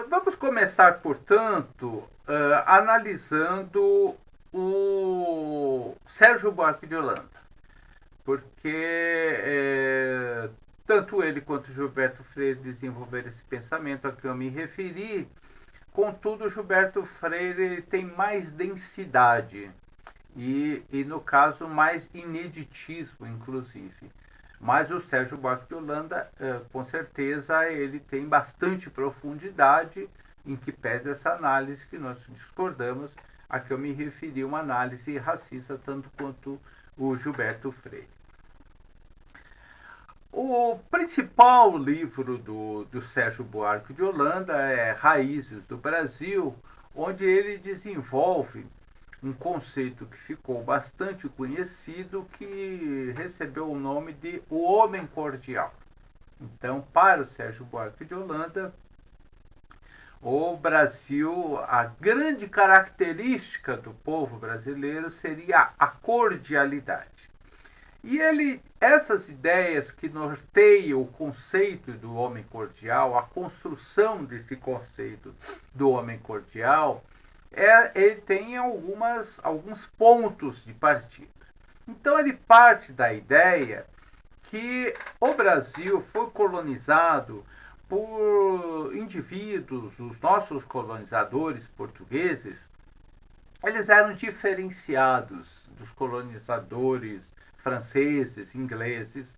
Vamos começar, portanto, analisando o Sérgio Buarque de Holanda, porque tanto ele quanto Gilberto Freire desenvolveram esse pensamento a que eu me referi. Contudo, Gilberto Freire tem mais densidade e no caso, mais ineditismo, inclusive. Mas o Sérgio Buarque de Holanda, com certeza, ele tem bastante profundidade, em que pese essa análise que nós discordamos, a que eu me referi, uma análise racista, tanto quanto o Gilberto Freire. O principal livro do Sérgio Buarque de Holanda é Raízes do Brasil, onde ele desenvolve um conceito que ficou bastante conhecido, que recebeu o nome de o homem cordial. Então, para o Sérgio Buarque de Holanda, o Brasil, a grande característica do povo brasileiro seria a cordialidade. E essas ideias que norteiam o conceito do homem cordial, a construção desse conceito do homem cordial, ele tem alguns pontos de partida. Então ele parte da ideia que o Brasil foi colonizado por indivíduos, os nossos colonizadores portugueses, eles eram diferenciados dos colonizadores franceses, ingleses.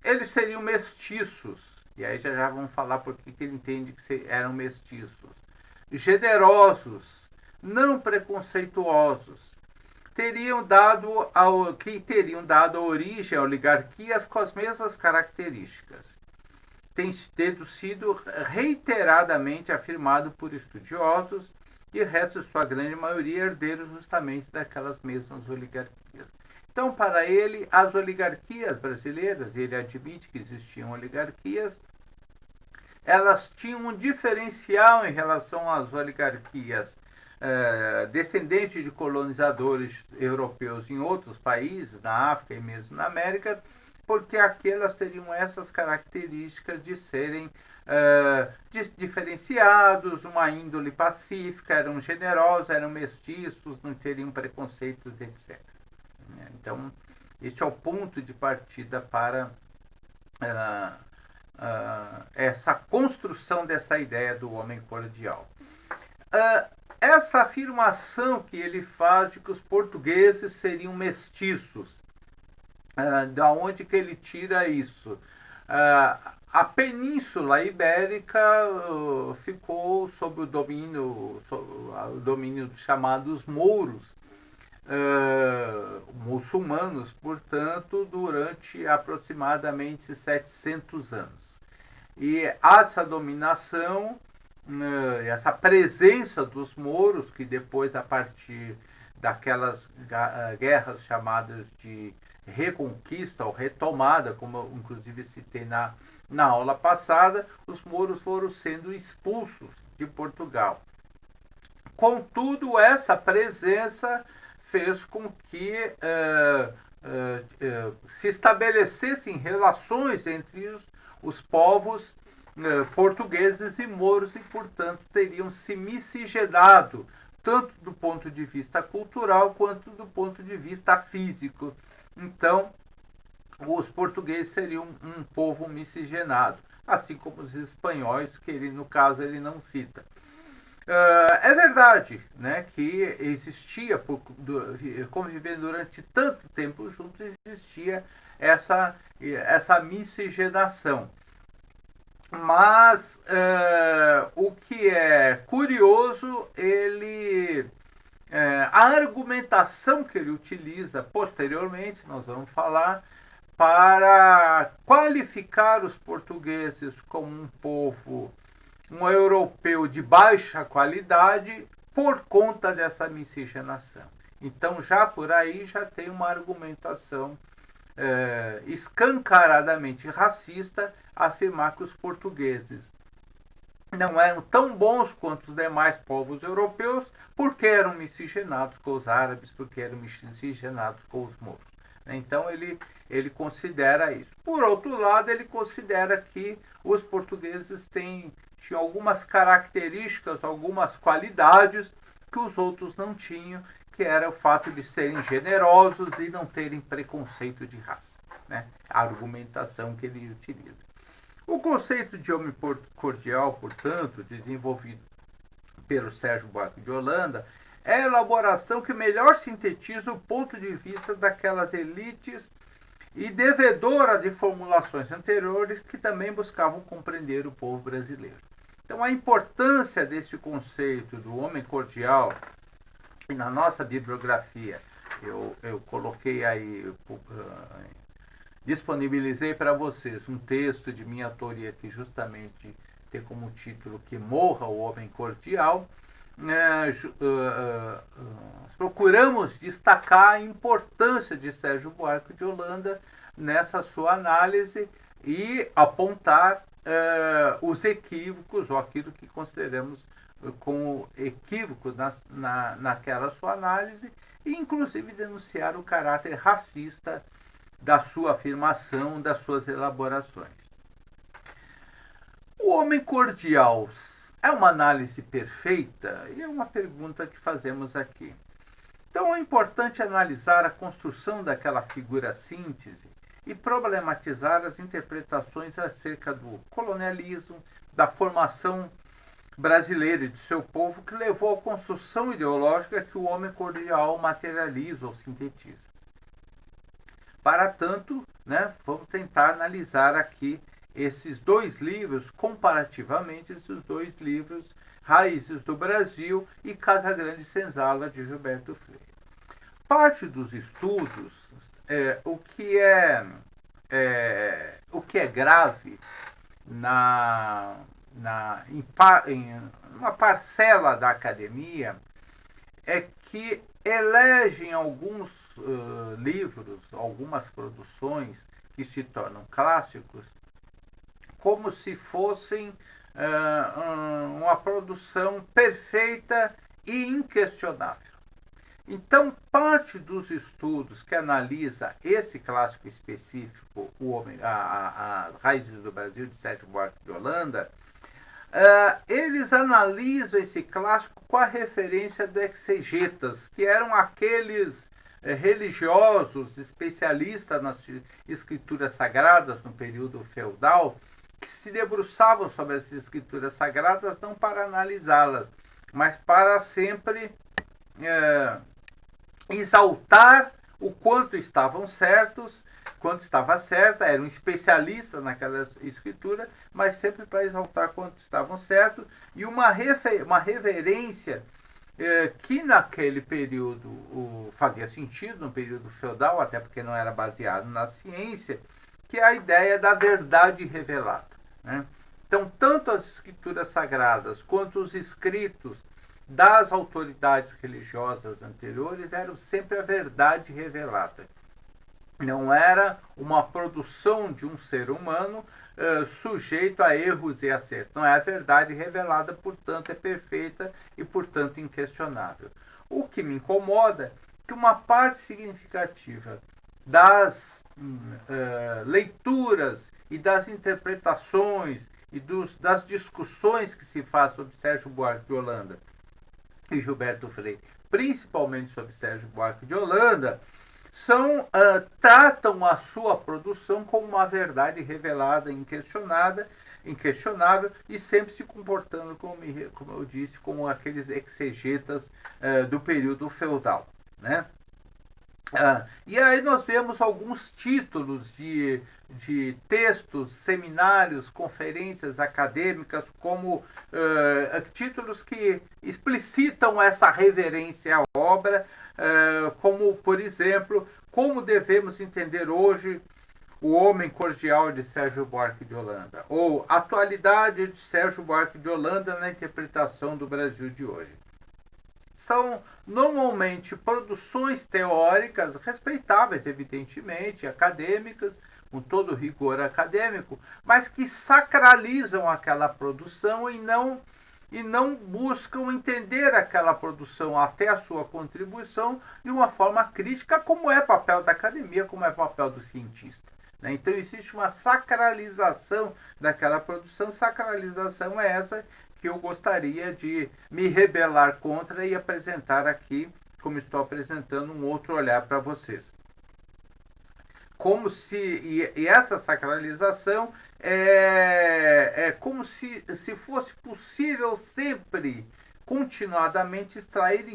Eles seriam mestiços, e aí já vamos falar por que ele entende que eram mestiços. Generosos, não preconceituosos, teriam dado origem a oligarquias com as mesmas características. Tem sido reiteradamente afirmado por estudiosos e o resto, sua grande maioria, herdeiros justamente daquelas mesmas oligarquias. Então, para ele, as oligarquias brasileiras, e ele admite que existiam oligarquias, elas tinham um diferencial em relação às oligarquias descendentes de colonizadores europeus em outros países, na África e mesmo na América, porque aqui elas teriam essas características de serem diferenciados, uma índole pacífica, eram generosos, eram mestiços, não teriam preconceitos, etc. Então, este é o ponto de partida para essa construção dessa ideia do homem cordial. Essa afirmação que ele faz de que os portugueses seriam mestiços, da onde que ele tira isso? A Península Ibérica ficou sob o domínio dos chamados mouros, muçulmanos, portanto, durante aproximadamente 700 anos. E essa dominação, essa presença dos mouros, que depois, a partir daquelas guerras chamadas de reconquista ou retomada, como eu inclusive citei na aula passada, os mouros foram sendo expulsos de Portugal. Contudo, essa presença fez com que se estabelecessem relações entre os povos portugueses e mouros, e, portanto, teriam se miscigenado, tanto do ponto de vista cultural quanto do ponto de vista físico. Então, os portugueses seriam um povo miscigenado, assim como os espanhóis, que ele, no caso, ele não cita. É verdade, né, que existia, convivendo durante tanto tempo juntos, existia essa miscigenação. Mas o que é curioso, a argumentação que ele utiliza posteriormente, nós vamos falar, para qualificar os portugueses como um povo, um europeu de baixa qualidade, por conta dessa miscigenação. Então, já por aí, já tem uma argumentação escancaradamente racista, afirmar que os portugueses não eram tão bons quanto os demais povos europeus, porque eram miscigenados com os árabes, porque eram miscigenados com os mouros. Então ele considera isso. Por outro lado, ele considera que os portugueses têm tinham algumas características, algumas qualidades que os outros não tinham, que era o fato de serem generosos e não terem preconceito de raça, né? A argumentação que ele utiliza. O conceito de homem cordial, portanto, desenvolvido pelo Sérgio Buarque de Holanda, é a elaboração que melhor sintetiza o ponto de vista daquelas elites e devedora de formulações anteriores que também buscavam compreender o povo brasileiro. Então, a importância desse conceito do homem cordial, e na nossa bibliografia eu coloquei aí, disponibilizei para vocês um texto de minha autoria que justamente tem como título Que Morra o Homem Cordial. Procuramos destacar a importância de Sérgio Buarque de Holanda nessa sua análise e apontar os equívocos, ou aquilo que consideramos como equívoco naquela sua análise, e inclusive denunciar o caráter racista da sua afirmação, das suas elaborações. O homem cordial é uma análise perfeita? E é uma pergunta que fazemos aqui. Então é importante analisar a construção daquela figura síntese e problematizar as interpretações acerca do colonialismo, da formação brasileira e do seu povo que levou à construção ideológica que o homem cordial materializa ou sintetiza. Para tanto, né, vamos tentar analisar aqui esses dois livros, comparativamente, esses dois livros, Raízes do Brasil e Casa Grande Senzala, de Gilberto Freire. Parte dos estudos, o que é grave em uma parcela da academia é que elegem alguns livros, algumas produções que se tornam clássicos, como se fossem uma produção perfeita e inquestionável. Então, parte dos estudos que analisa esse clássico específico, as Raízes do Brasil, de Sérgio Buarque de Holanda, eles analisam esse clássico com a referência do exegetas, que eram aqueles religiosos especialistas nas escrituras sagradas no período feudal, que se debruçavam sobre as escrituras sagradas não para analisá-las, mas para sempre exaltar o quanto estavam certos, quanto estava certa, era um especialista naquela escritura, mas sempre para exaltar quanto estavam certos, e uma reverência que naquele período fazia sentido, no período feudal, até porque não era baseado na ciência, que é a ideia da verdade revelada, né? Então, tanto as escrituras sagradas quanto os escritos das autoridades religiosas anteriores eram sempre a verdade revelada. Não era uma produção de um ser humano sujeito a erros e acertos. Não é a verdade revelada, portanto, é perfeita e, portanto, inquestionável. O que me incomoda é que uma parte significativa das leituras e das interpretações e das discussões que se faz sobre Sérgio Buarque de Holanda e Gilberto Freire, principalmente sobre Sérgio Buarque de Holanda, tratam a sua produção como uma verdade revelada, inquestionável, e sempre se comportando, como eu disse, como aqueles exegetas do período feudal, né? E aí nós vemos alguns títulos de textos, seminários, conferências acadêmicas, como títulos que explicitam essa reverência à obra, como, por exemplo, Como Devemos Entender Hoje o Homem Cordial, de Sérgio Buarque de Holanda, ou Atualidade de Sérgio Buarque de Holanda na Interpretação do Brasil de Hoje. São normalmente produções teóricas respeitáveis, evidentemente, acadêmicas, com todo o rigor acadêmico, mas que sacralizam aquela produção e não buscam entender aquela produção até a sua contribuição de uma forma crítica, como é papel da academia, como é papel do cientista, né? Então existe uma sacralização daquela produção. Sacralização é essa que eu gostaria de me rebelar contra e apresentar aqui, como estou apresentando, um outro olhar para vocês. Como se, e essa sacralização é como se fosse possível sempre, continuadamente, extrair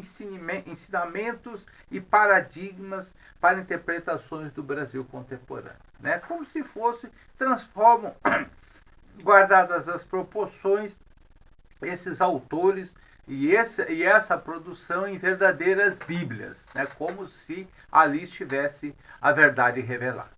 ensinamentos e paradigmas para interpretações do Brasil contemporâneo, né? Como se fosse, transformam, guardadas as proporções, esses autores e essa produção em verdadeiras bíblias, né? Como se ali estivesse a verdade revelada.